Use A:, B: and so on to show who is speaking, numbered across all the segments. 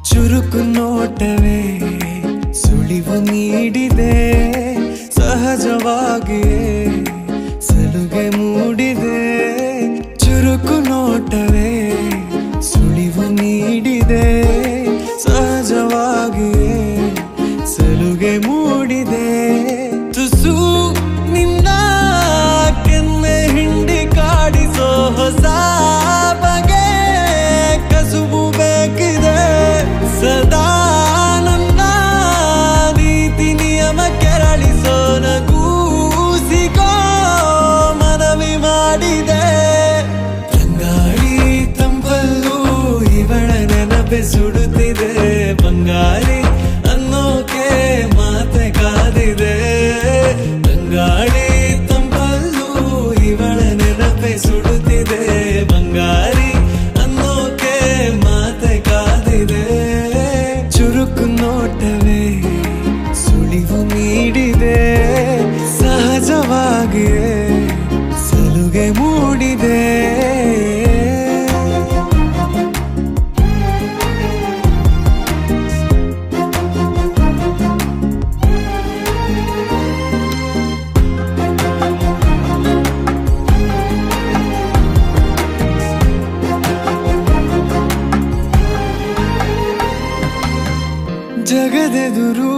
A: ಚುರುಕು ನೋಟವೇ ಸುಳಿವು ನೀಡಿದೆ, ಸಹಜವಾಗಿಯೇ ಸಲುಗೆ ಮೂಡಿದೆ. ಚುರುಕು ನೋಟವೇ ಸುಳಿವು ನೀಡಿದೆ, ಸಹಜವಾಗಿಯೇ ಸಲುಗೆ ಮೂಡಿದೆ. ತುಸು ನಿನ್ನ ಕೆನ್ನೆ ಹಿಂಡಿ ಕಾಡಿಸೋ ಹೊಸ ಬಗೆ ಕಸುಬು ಬೇಕಿದೆ. ಸದಾ ನನ್ನ ನೀತಿ ನಿಯಮ ಕೆರಳಿಸೋ ನಗೂಸಿಗೋ ಮನವಿ ಮಾಡಿದೆ. ತಂಗಾಳಿ ತಂಪಲ್ಲೂ ಇವಳ ನೆನಪೆ ಸುಡುತ್ತಿದೆ. ಬಂಗಾರಿ ಅನ್ನೋಕೆ ಮಾತೆ ಕಾದಿದೆ. ತಂಗಾಳಿ ತಂಪಲ್ಲೂ ಇವಳ ನೆನಪೆ ಸುಡುತ್ತಿದೆ. ಬಂಗಾರಿ ಅನ್ನೋಕೆ ಮಾತೆ ಕಾದಿದೆ. ಚುರುಕು ನೋಟವೇ ಸುಳಿವು ನೀಡಿದೆ, ಸಹಜವಾಗಿಯೇ ಸಲುಗೆ ಮೂಡಿದೆ. ಜಗದೆದುರು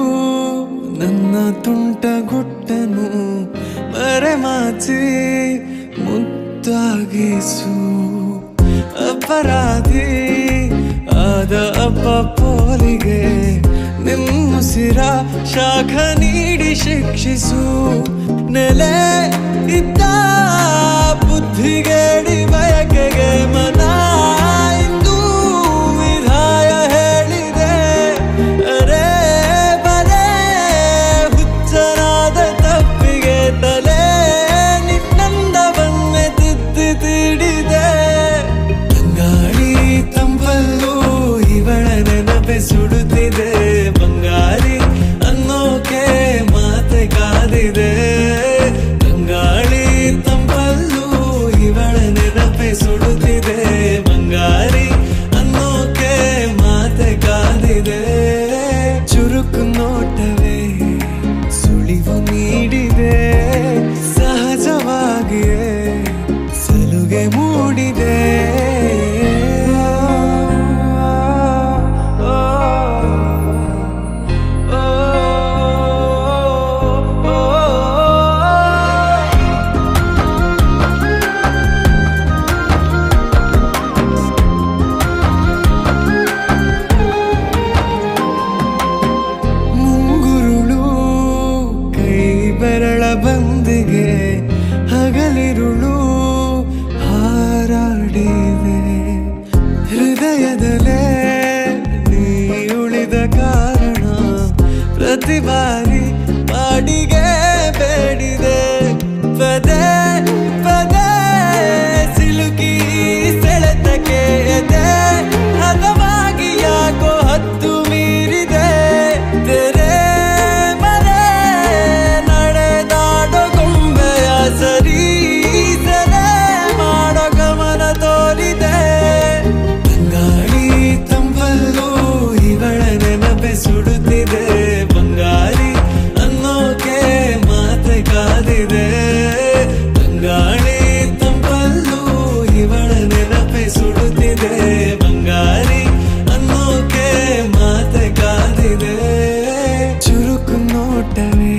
A: ನನ್ನ ತುಂಟ ಗುಟ್ಟನು ಮರೆಮಾಚಿ ಮುದ್ದಾಗಿಸು. ಅಪರಾಧಿ ಆದ ಅಪ್ಪ ಪೋಲಿಗೆ ನಿನ್ನುಸಿರ ಶಾಖ ನೀಡಿ ಶಿಕ್ಷಿಸು. ನೆಲೆ ಇದ್ದ ಬುದ್ಧಿಗೇಡಿ ಬಯಕೆಗೆ ಮನ ಇಂದು ವಿಧಾಯ ಹೇಳಿದೆ. ಅರೆ ಬರೇ ಹುಚ್ಚನಾದ ತಪ್ಪಿಗೆ ತಲೆ ನಿನ್ನಂದ ಬನ್ನೆ ತಿದ್ದಿ ತೀಡಿದೆ. ತಂಗಾಳಿ ತಂಪಲ್ಲೂ ಇವಳ ನೆನಪೆ ಸುಡುತ್ತಿದೆ. ಬಂಗಾರಿ ಅನ್ನೋಕೆ ಮಾತೆ ಕಾದಿದೆ. ತಂಗಾಳಿ ತಂಪಲ್ಲೂ ಇವಳ ನೆನಪೆ ಸುಡುತ್ತಿದೆ. ಬಂಗಾರಿ ಅನ್ನೋಕೆ ಮಾತೆ ಕಾದಿದೆ. ಚುರುಕು ನೋಟವೇ ಸುಳಿವು ನೀಡಿದೆ, ಸಹಜವಾಗಿಯೇ ಸಲುಗೆ ಮೂಡಿದೆ. ಬೆರಳ ಬಂದಿಗೆ ಹಗಲಿರುಳು ಹಾರಾಡಿದೆ. ಹೃದಯದಲ್ಲೇ ನೀ ಉಳಿದ ಕಾರಣ ಪ್ರತಿ ಬಾರಿ ಬಾಡಿಗೆ ಬೇಡಿದೆ. ಪದೇ ಪದೇ ಸಿಲುಕಿ ಸೆಳೆತಕ್ಕೆ ಎದೆ ಹದವಾಗಿ ಯಾಕೋ ಹತ್ತು ಮೀರಿದೆ. ತೆರೆ ಸರಿ ಸರೆ ಮಾಡೋ ಗಮನ ತೋರಿದೆ. ತಂಗಾಳಿ ತಂಪಲ್ಲೂ ಇವಳ ನೆನಪೆ ಸುಡುತ್ತಿದೆ. ಬಂಗಾರಿ ಅನ್ನೋಕೆ ಮಾತೆ ಕಾದಿದೆ. ತಂಗಾಳಿ ತಂಪಲ್ಲೂ ಇವಳ ನೆನಪೆ ಸುಡುತ್ತಿದೆ. ಬಂಗಾರಿ ಅನ್ನೋಕೆ ಮಾತೆ ಕಾದಿದೆ. ಚುರುಕು ನೋಟವೇ